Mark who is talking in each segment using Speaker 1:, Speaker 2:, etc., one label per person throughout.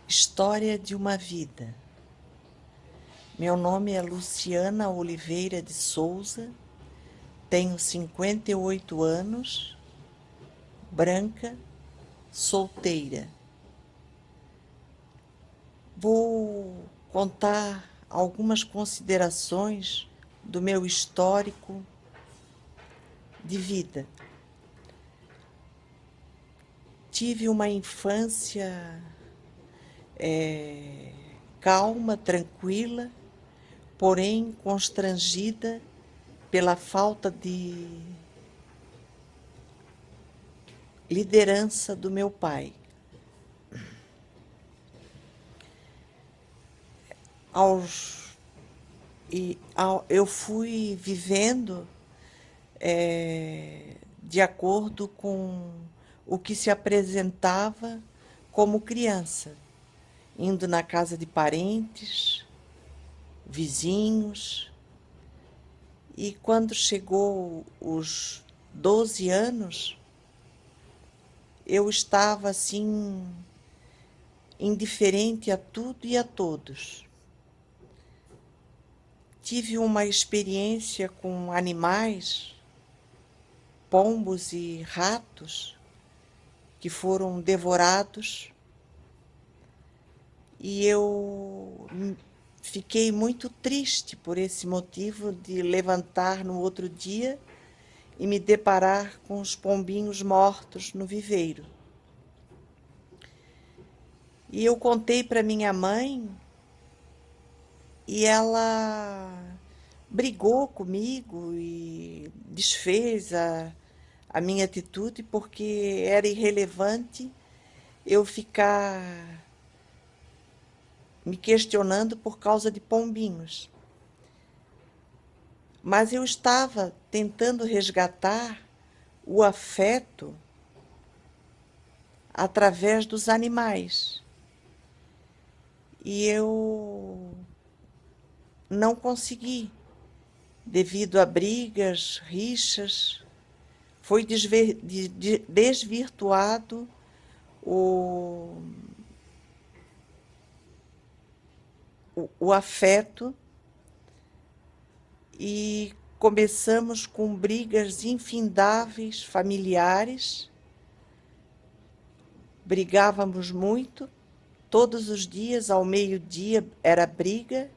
Speaker 1: História de uma vida. Meu nome é Luciana Oliveira de Souza, tenho 58 anos, branca, solteira. Vou contar algumas considerações do meu histórico de vida. Tive uma infância calma, tranquila, porém constrangida pela falta de liderança do meu pai. Eu fui vivendo de acordo com o que se apresentava como criança, indo na casa de parentes, vizinhos, e quando chegou os 12 anos, eu estava assim, indiferente a tudo e a todos. Tive uma experiência com animais, pombos e ratos, que foram devorados, e eu fiquei muito triste por esse motivo de levantar no outro dia e me deparar com os pombinhos mortos no viveiro. E eu contei para minha mãe e ela brigou comigo e desfez a minha atitude porque era irrelevante eu ficar me questionando por causa de pombinhos. Mas eu estava tentando resgatar o afeto através dos animais. E eu não consegui, devido a brigas, rixas, foi desvirtuado o, o afeto e começamos com brigas infindáveis familiares, brigávamos muito, todos os dias ao meio-dia era briga,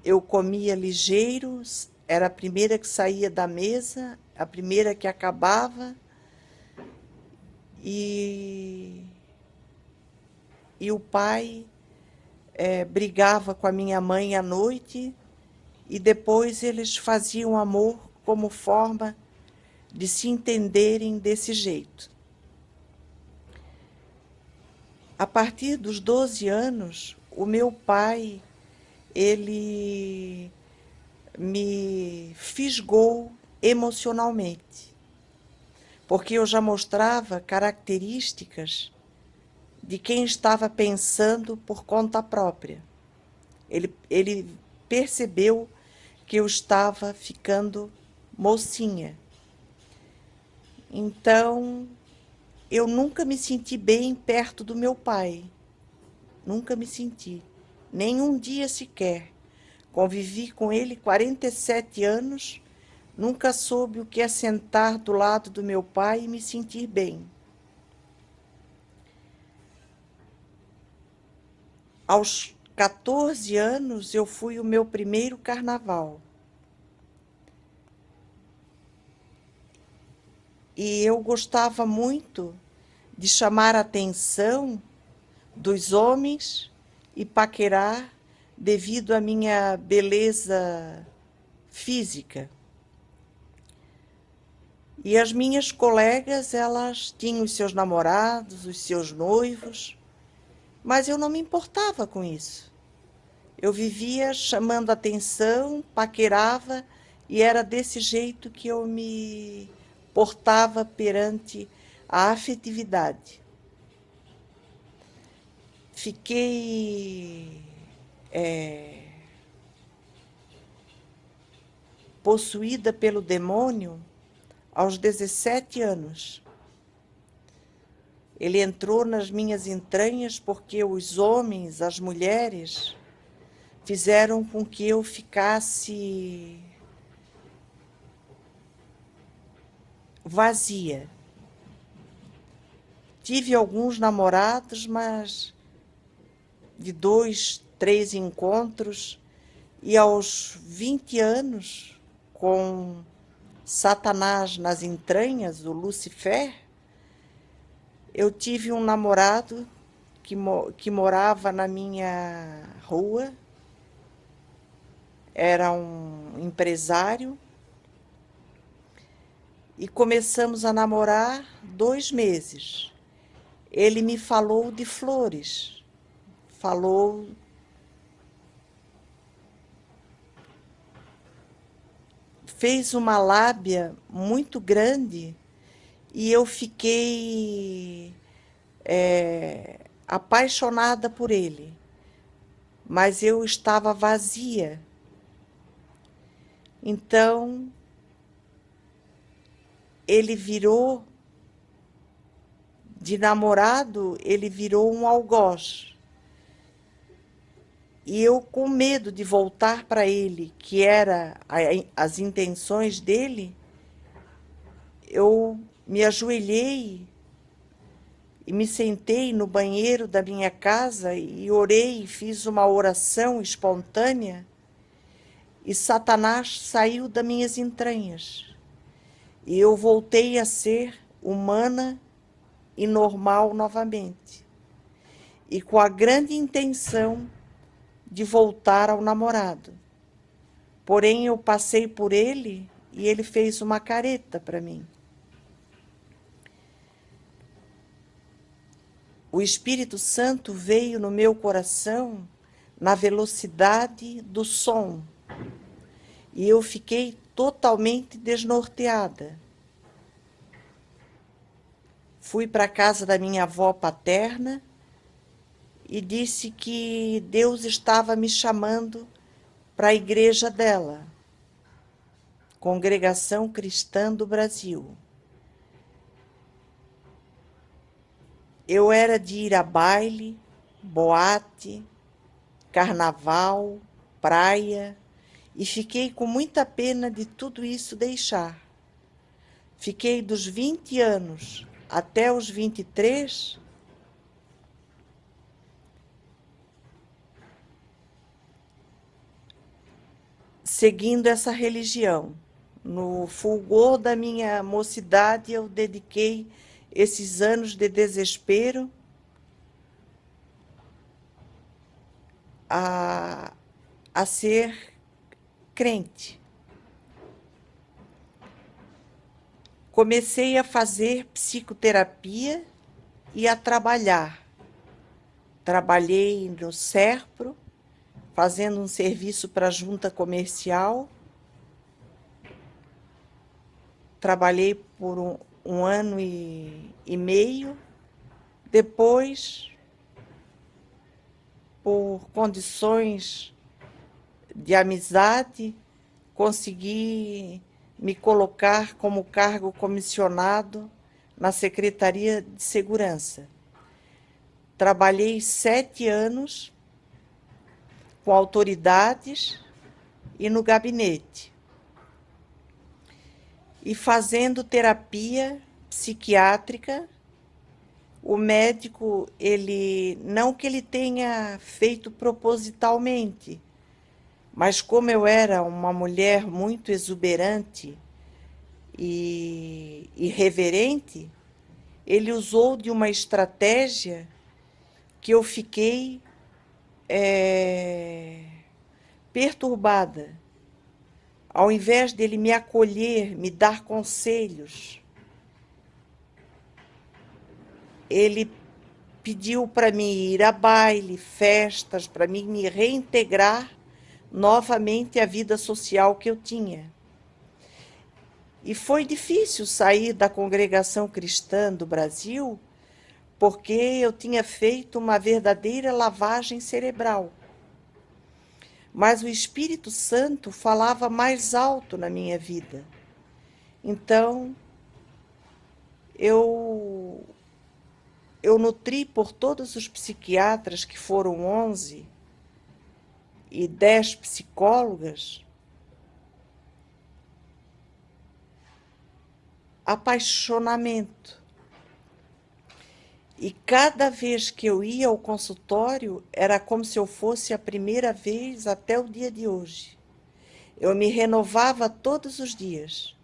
Speaker 1: eu comia ligeiro, era a primeira que saía da mesa, a primeira que acabava, e, e o pai brigava com a minha mãe à noite, e depois eles faziam amor como forma de se entenderem desse jeito. A partir dos 12 anos, o meu pai, ele me fisgou emocionalmente, porque eu já mostrava características de quem estava pensando por conta própria. Ele percebeu que eu estava ficando mocinha. Então, eu nunca me senti bem perto do meu pai. Nunca me senti. Nem um dia sequer. Convivi com ele 47 anos, nunca soube o que é sentar do lado do meu pai e me sentir bem. Aos 14 anos, eu fui o meu primeiro carnaval. E eu gostava muito de chamar a atenção dos homens e paquerar devido à minha beleza física. E as minhas colegas, elas tinham os seus namorados, os seus noivos, mas eu não me importava com isso. Eu vivia chamando atenção, paquerava, e era desse jeito que eu me portava perante a afetividade. Fiquei possuída pelo demônio aos 17 anos. Ele entrou nas minhas entranhas porque os homens, as mulheres, fizeram com que eu ficasse vazia. Tive alguns namorados, mas de 2, 3 encontros, e aos 20 anos, com Satanás nas entranhas, o Lucifer, eu tive um namorado que morava na minha rua, era um empresário, e começamos a namorar 2 meses. Ele me falou de flores, falou fez uma lábia muito grande e eu fiquei apaixonada por ele, mas eu estava vazia. Então, ele virou, de namorado, ele virou um algoz. E eu, com medo de voltar para ele, que era as intenções dele, eu me ajoelhei e me sentei no banheiro da minha casa e orei, fiz uma oração espontânea, e Satanás saiu das minhas entranhas. E eu voltei a ser humana e normal novamente. E com a grande intenção de voltar ao namorado. Porém, eu passei por ele e ele fez uma careta para mim. O Espírito Santo veio no meu coração na velocidade do som. E eu fiquei totalmente desnorteada. Fui para a casa da minha avó paterna e disse que Deus estava me chamando para a igreja dela, Congregação Cristã do Brasil. Eu era de ir a baile, boate, carnaval, praia, e fiquei com muita pena de tudo isso deixar. Fiquei dos 20 anos até os 23 seguindo essa religião. No fulgor da minha mocidade, eu dediquei esses anos de desespero a ser crente. Comecei a fazer psicoterapia e a trabalhar. Trabalhei no SERPRO, fazendo um serviço para a junta comercial. Trabalhei por um ano e meio. Depois, por condições de amizade, consegui me colocar como cargo comissionado na Secretaria de Segurança. Trabalhei 7 anos com autoridades e no gabinete. E fazendo terapia psiquiátrica, o médico, não que ele tenha feito propositalmente, mas como eu era uma mulher muito exuberante e irreverente, ele usou de uma estratégia que eu fiquei perturbada. Ao invés dele me acolher, me dar conselhos, ele pediu para mim ir a baile, festas, para mim me reintegrar novamente à vida social que eu tinha. E foi difícil sair da Congregação Cristã do Brasil, porque eu tinha feito uma verdadeira lavagem cerebral. Mas o Espírito Santo falava mais alto na minha vida. Então, eu eu nutri por todos os psiquiatras, que foram 11, e 10 psicólogas, apaixonamento. E cada vez que eu ia ao consultório, era como se eu fosse a primeira vez até o dia de hoje. Eu me renovava todos os dias.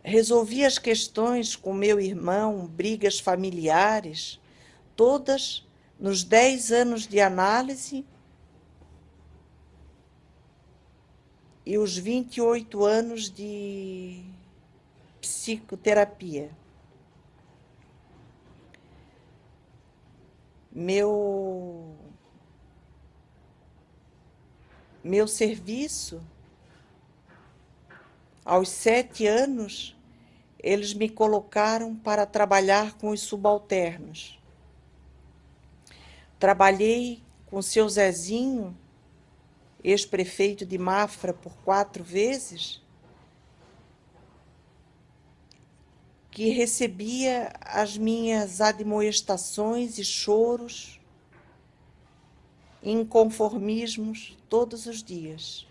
Speaker 1: Resolvia as questões com meu irmão, brigas familiares, todas nos 10 anos de análise e os 28 anos de psicoterapia. Meu serviço, aos 7 anos, eles me colocaram para trabalhar com os subalternos. Trabalhei com o seu Zezinho, ex-prefeito de Mafra, por 4 vezes, que recebia as minhas admoestações e choros, inconformismos todos os dias.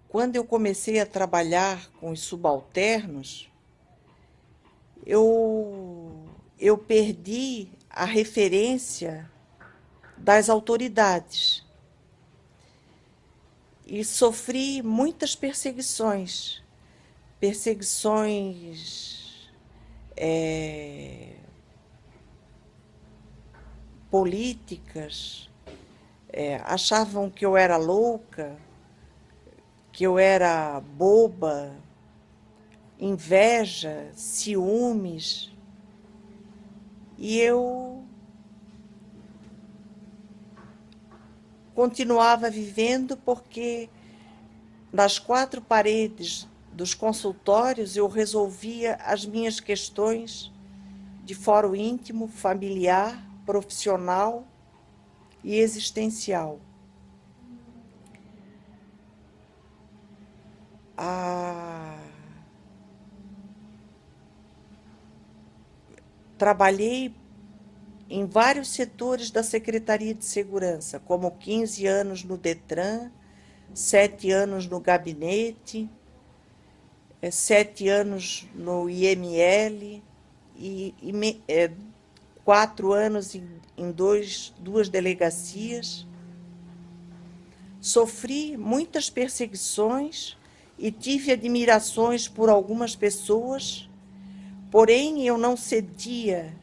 Speaker 1: Quando eu comecei a trabalhar com os subalternos, eu perdi a referência das autoridades e sofri muitas perseguições, políticas, achavam que eu era louca, que eu era boba, inveja, ciúmes, e eu continuava vivendo porque nas 4 paredes dos consultórios eu resolvia as minhas questões de fórum íntimo, familiar, profissional e existencial. Trabalhei em vários setores da Secretaria de Segurança, como 15 anos no Detran, 7 anos no gabinete, 7 anos no IML e 4 anos em 2 delegacias. Sofri muitas perseguições e tive admirações por algumas pessoas, porém eu não cedia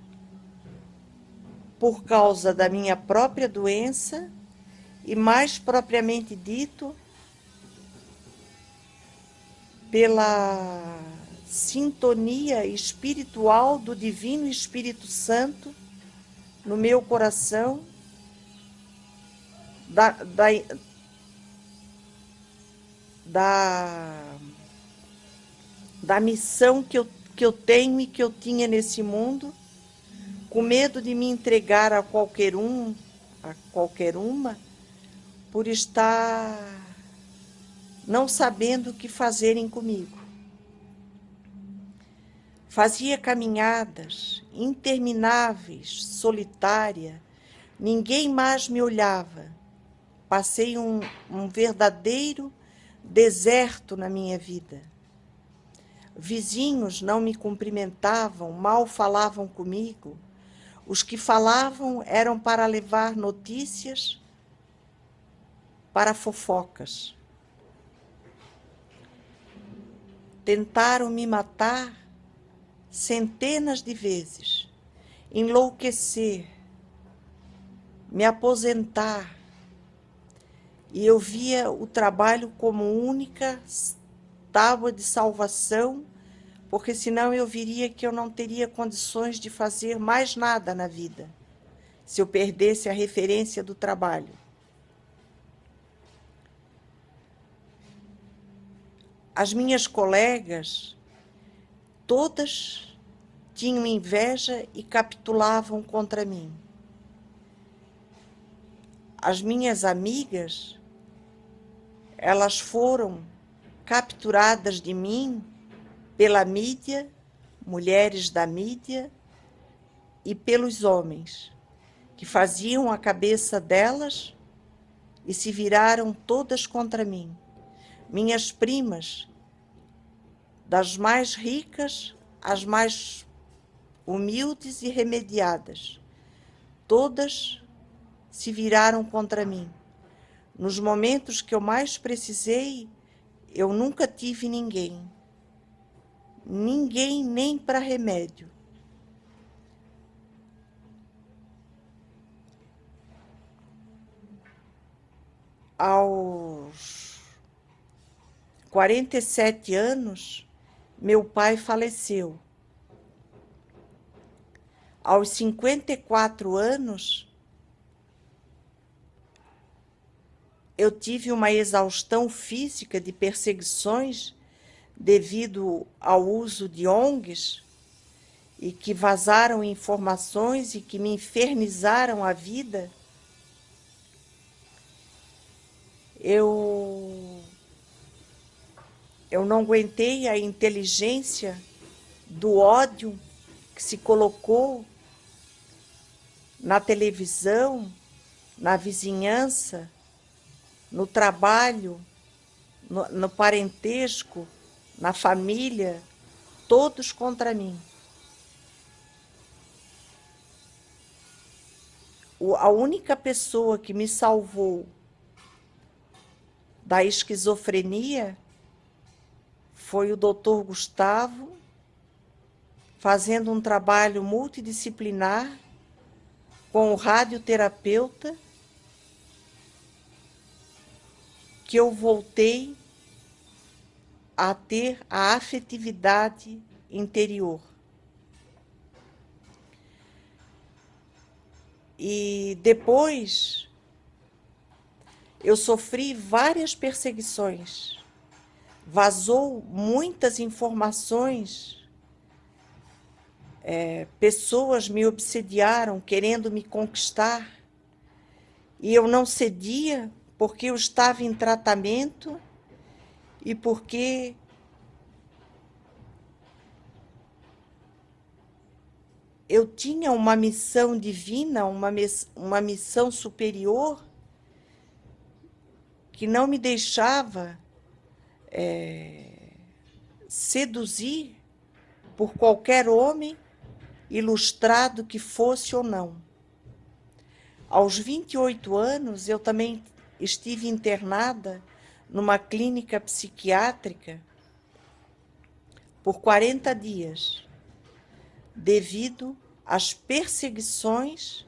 Speaker 1: por causa da minha própria doença e, mais propriamente dito, pela sintonia espiritual do Divino Espírito Santo no meu coração, da missão que eu tenho e que eu tinha nesse mundo, com medo de me entregar a qualquer uma, por estar não sabendo o que fazerem comigo. Fazia caminhadas intermináveis, solitária, ninguém mais me olhava. Passei um verdadeiro deserto na minha vida. Vizinhos não me cumprimentavam, mal falavam comigo. Os que falavam eram para levar notícias, para fofocas. Tentaram me matar centenas de vezes, enlouquecer, me aposentar. E eu via o trabalho como única tábua de salvação, porque senão eu viria que eu não teria condições de fazer mais nada na vida, se eu perdesse a referência do trabalho. As minhas colegas, todas tinham inveja e capitulavam contra mim. as minhas amigas, elas foram capturadas de mim pela mídia, mulheres da mídia, e pelos homens, que faziam a cabeça delas e se viraram todas contra mim. Minhas primas, das mais ricas às mais humildes e remediadas, todas se viraram contra mim. Nos momentos que eu mais precisei, eu nunca tive ninguém. Ninguém nem para remédio. Aos 47 anos, meu pai faleceu. Aos 54 anos, eu tive uma exaustão física de perseguições devido ao uso de ONGs e que vazaram informações e que me infernizaram a vida. Eu não aguentei a inteligência do ódio que se colocou na televisão, na vizinhança, no trabalho, no parentesco, na família, todos contra mim. A única pessoa que me salvou da esquizofrenia foi o Dr. Gustavo, fazendo um trabalho multidisciplinar com o radioterapeuta, que eu voltei a ter a afetividade interior. E depois eu sofri várias perseguições. Vazou muitas informações. Pessoas me obsediaram, querendo me conquistar. E eu não cedia porque eu estava em tratamento e porque eu tinha uma missão divina, uma missão superior que não me deixava seduzir por qualquer homem, ilustrado que fosse ou não. Aos 28 anos, eu também estive internada numa clínica psiquiátrica por 40 dias, devido às perseguições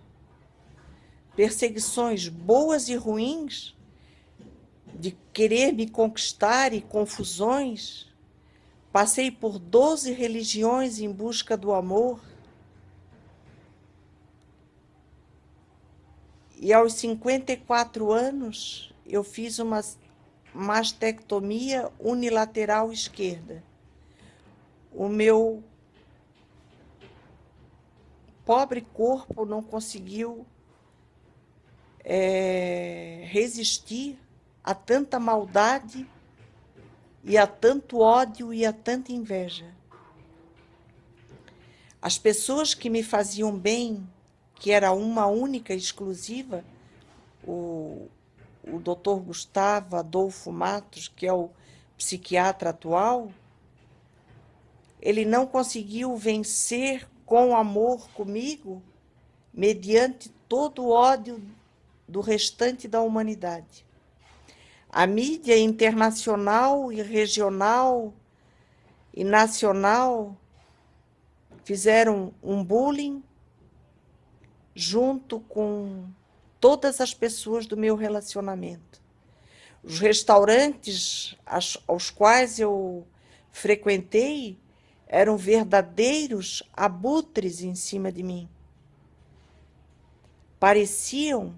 Speaker 1: boas e ruins, de querer me conquistar e confusões. Passei por 12 religiões em busca do amor. E aos 54 anos, eu fiz uma mastectomia unilateral esquerda. O meu pobre corpo não conseguiu resistir a tanta maldade e a tanto ódio e a tanta inveja. As pessoas que me faziam bem, que era uma única exclusiva, o Dr. Gustavo Adolfo Matos, que é o psiquiatra atual, ele não conseguiu vencer com amor comigo, mediante todo o ódio do restante da humanidade. A mídia internacional e regional e nacional fizeram um bullying junto com todas as pessoas do meu relacionamento. Os restaurantes aos quais eu frequentei eram verdadeiros abutres em cima de mim. Pareciam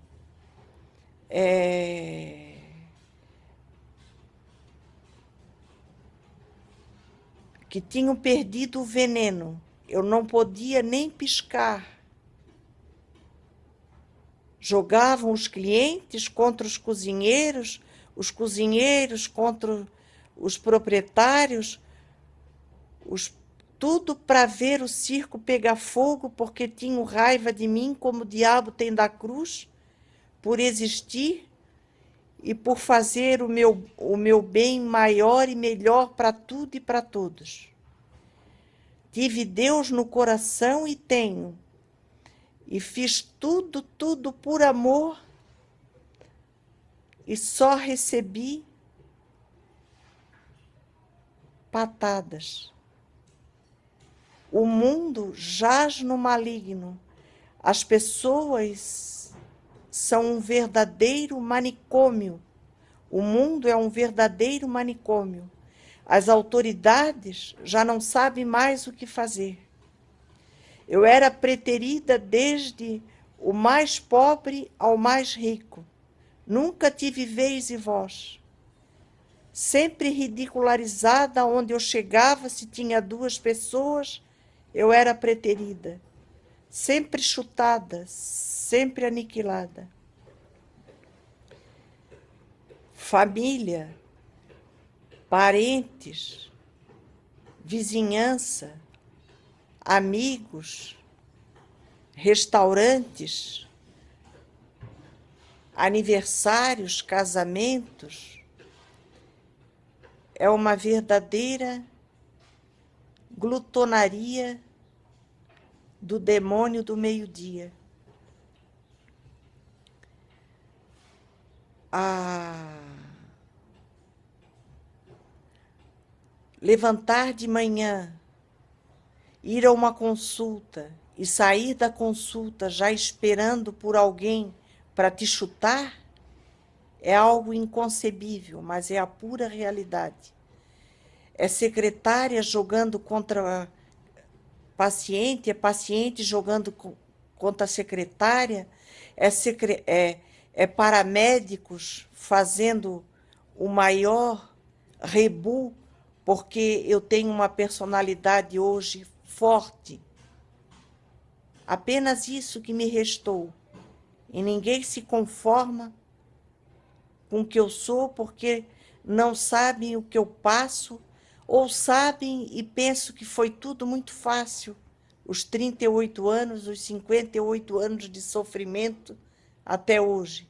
Speaker 1: que tinham perdido o veneno. Eu não podia nem piscar. Jogavam os clientes contra os cozinheiros contra os proprietários, tudo para ver o circo pegar fogo, porque tinham raiva de mim, como o diabo tem da cruz, por existir e por fazer o meu bem maior e melhor para tudo e para todos. Tive Deus no coração e tenho, e fiz tudo, tudo por amor, e só recebi patadas. O mundo jaz no maligno. As pessoas são um verdadeiro manicômio. O mundo é um verdadeiro manicômio. As autoridades já não sabem mais o que fazer. Eu era preterida desde o mais pobre ao mais rico. Nunca tive vez e voz. Sempre ridicularizada, onde eu chegava, se tinha 2 pessoas, eu era preterida. Sempre chutada, sempre aniquilada. Família, parentes, vizinhança, amigos, restaurantes, aniversários, casamentos. É uma verdadeira glutonaria do demônio do meio-dia. Levantar de manhã, ir a uma consulta e sair da consulta já esperando por alguém para te chutar, é algo inconcebível, mas é a pura realidade. É secretária jogando contra paciente, é paciente jogando contra a secretária, é paramédicos fazendo o maior rebu, porque eu tenho uma personalidade hoje forte. Apenas isso que me restou. E ninguém se conforma com o que eu sou, porque não sabem o que eu passo, ou sabem e pensam que foi tudo muito fácil. Os 38 anos, os 58 anos de sofrimento até hoje.